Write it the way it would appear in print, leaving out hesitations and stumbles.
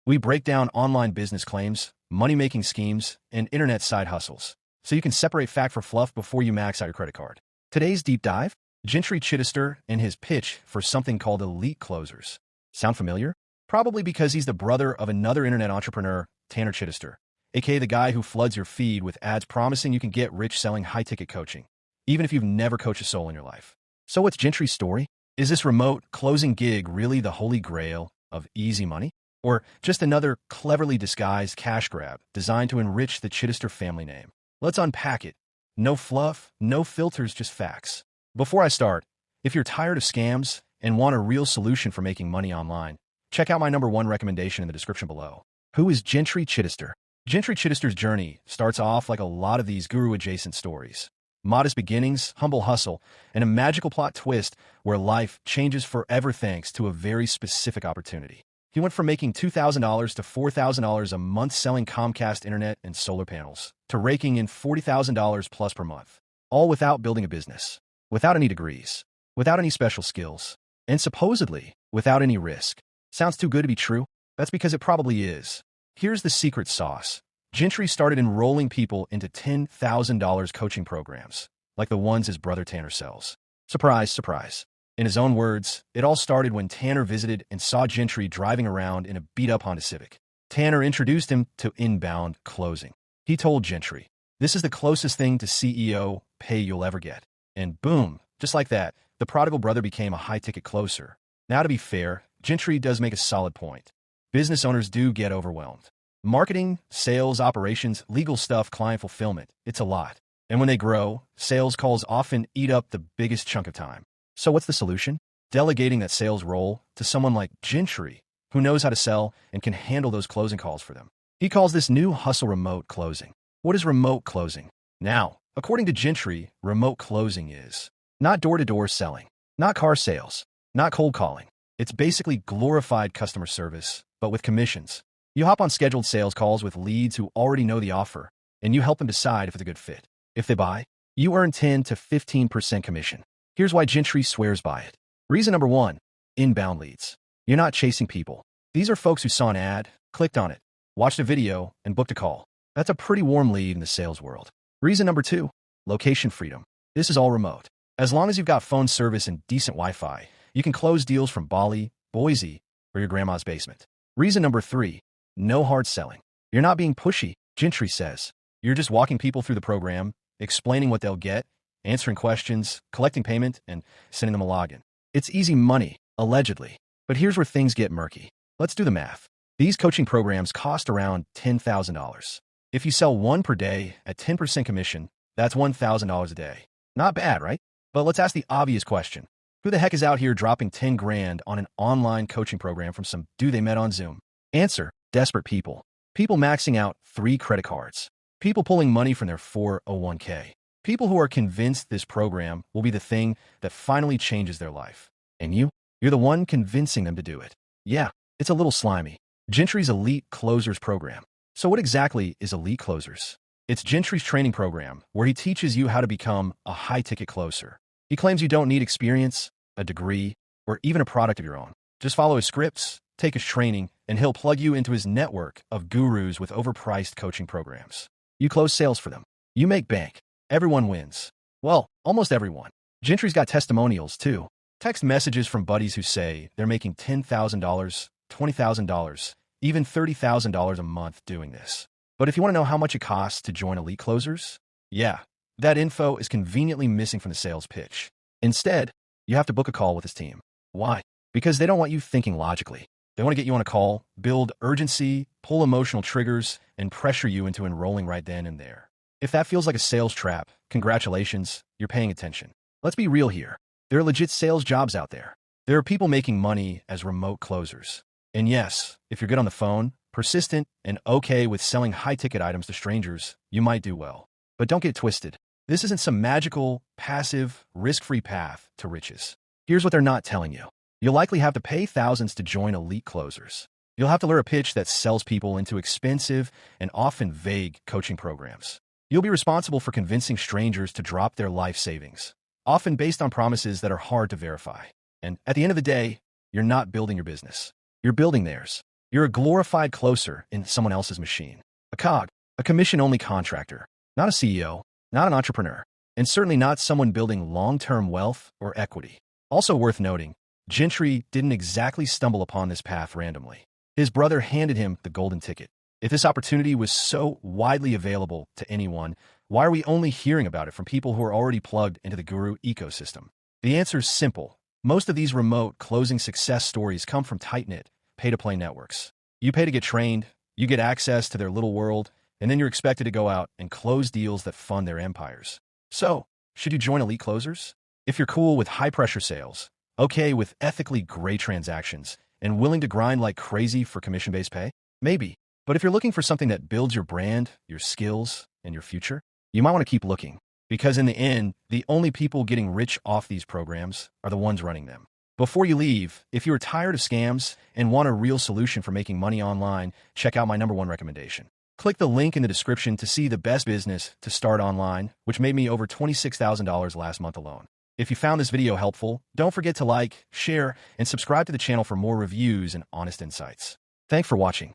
We break down online business claims, money-making schemes, and internet side hustles, so you can separate fact from fluff before you max out your credit card. Today's deep dive, Gentry Chittister and his pitch for something called elite closers. Sound familiar? Probably because he's the brother of another internet entrepreneur, Tanner Chittister, aka the guy who floods your feed with ads promising you can get rich selling high-ticket coaching, even if you've never coached a soul in your life. So what's Gentry's story? Is this remote closing gig really the holy grail of easy money? Or just another cleverly disguised cash grab designed to enrich the Chittister family name? Let's unpack it. No fluff, no filters, just facts. Before I start, if you're tired of scams and want a real solution for making money online, check out my #1 recommendation in the description below. Who is Gentry Chittister? Gentry Chittister's journey starts off like a lot of these guru-adjacent stories. Modest beginnings, humble hustle, and a magical plot twist where life changes forever thanks to a very specific opportunity. He went from making $2,000 to $4,000 a month selling Comcast internet and solar panels, to raking in $40,000 plus per month, all without building a business, without any degrees, without any special skills, and supposedly without any risk. Sounds too good to be true? That's because it probably is. Here's the secret sauce. Gentry started enrolling people into $10,000 coaching programs, like the ones his brother Tanner sells. Surprise, surprise. In his own words, it all started when Tanner visited and saw Gentry driving around in a beat-up Honda Civic. Tanner introduced him to inbound closing. He told Gentry, "This is the closest thing to CEO pay you'll ever get." And boom, just like that, the prodigal brother became a high-ticket closer. Now, to be fair, Gentry does make a solid point. Business owners do get overwhelmed. Marketing, sales, operations, legal stuff, client fulfillment, it's a lot. And when they grow, sales calls often eat up the biggest chunk of time. So what's the solution? Delegating that sales role to someone like Gentry, who knows how to sell and can handle those closing calls for them. He calls this new hustle remote closing. What is remote closing? Now, according to Gentry, remote closing is not door-to-door selling, not car sales, not cold calling. It's basically glorified customer service, but with commissions. You hop on scheduled sales calls with leads who already know the offer, and you help them decide if it's a good fit. If they buy, you earn 10 to 15% commission. Here's why Gentry swears by it. Reason #1, inbound leads. You're not chasing people. These are folks who saw an ad, clicked on it, watched a video, and booked a call. That's a pretty warm lead in the sales world. Reason #2, location freedom. This is all remote. As long as you've got phone service and decent Wi-Fi, you can close deals from Bali, Boise, or your grandma's basement. Reason #3, no hard selling. You're not being pushy, Gentry says. You're just walking people through the program, explaining what they'll get, answering questions, collecting payment, and sending them a login. It's easy money, allegedly. But here's where things get murky. Let's do the math. These coaching programs cost around $10,000. If you sell one per day at 10% commission, that's $1,000 a day. Not bad, right? But let's ask the obvious question. Who the heck is out here dropping 10 grand on an online coaching program from some dude they met on Zoom? Answer, desperate people. People maxing out 3 credit cards. People pulling money from their 401k. People who are convinced this program will be the thing that finally changes their life. And you're the one convincing them to do it. Yeah, it's a little slimy. Gentry's Elite Closers program. So what exactly is Elite Closers? It's Gentry's training program where he teaches you how to become a high-ticket closer. He claims you don't need experience, a degree, or even a product of your own. Just follow his scripts, take his training, and he'll plug you into his network of gurus with overpriced coaching programs. You close sales for them. You make bank. Everyone wins. Well, almost everyone. Gentry's got testimonials, too. Text messages from buddies who say they're making $10,000, $20,000, even $30,000 a month doing this. But if you want to know how much it costs to join Elite Closers, yeah, that info is conveniently missing from the sales pitch. Instead, you have to book a call with his team. Why? Because they don't want you thinking logically. They want to get you on a call, build urgency, pull emotional triggers, and pressure you into enrolling right then and there. If that feels like a sales trap, congratulations, you're paying attention. Let's be real here. There are legit sales jobs out there. There are people making money as remote closers. And yes, if you're good on the phone, persistent, and okay with selling high-ticket items to strangers, you might do well. But don't get twisted. This isn't some magical, passive, risk-free path to riches. Here's what they're not telling you. You'll likely have to pay thousands to join Elite Closers. You'll have to learn a pitch that sells people into expensive and often vague coaching programs. You'll be responsible for convincing strangers to drop their life savings, often based on promises that are hard to verify. And at the end of the day, you're not building your business. You're building theirs. You're a glorified closer in someone else's machine. A cog, a commission-only contractor, not a CEO, not an entrepreneur, and certainly not someone building long-term wealth or equity. Also worth noting, Gentry didn't exactly stumble upon this path randomly. His brother handed him the golden ticket. If this opportunity was so widely available to anyone, why are we only hearing about it from people who are already plugged into the guru ecosystem? The answer is simple. Most of these remote closing success stories come from tight-knit, pay-to-play networks. You pay to get trained, you get access to their little world, and then you're expected to go out and close deals that fund their empires. So, should you join elite closers? If you're cool with high-pressure sales, okay with ethically great transactions, and willing to grind like crazy for commission-based pay, maybe. But if you're looking for something that builds your brand, your skills, and your future, you might want to keep looking. Because in the end, the only people getting rich off these programs are the ones running them. Before you leave, if you're tired of scams and want a real solution for making money online, check out my #1 recommendation. Click the link in the description to see the best business to start online, which made me over $26,000 last month alone. If you found this video helpful, don't forget to like, share, and subscribe to the channel for more reviews and honest insights. Thanks for watching.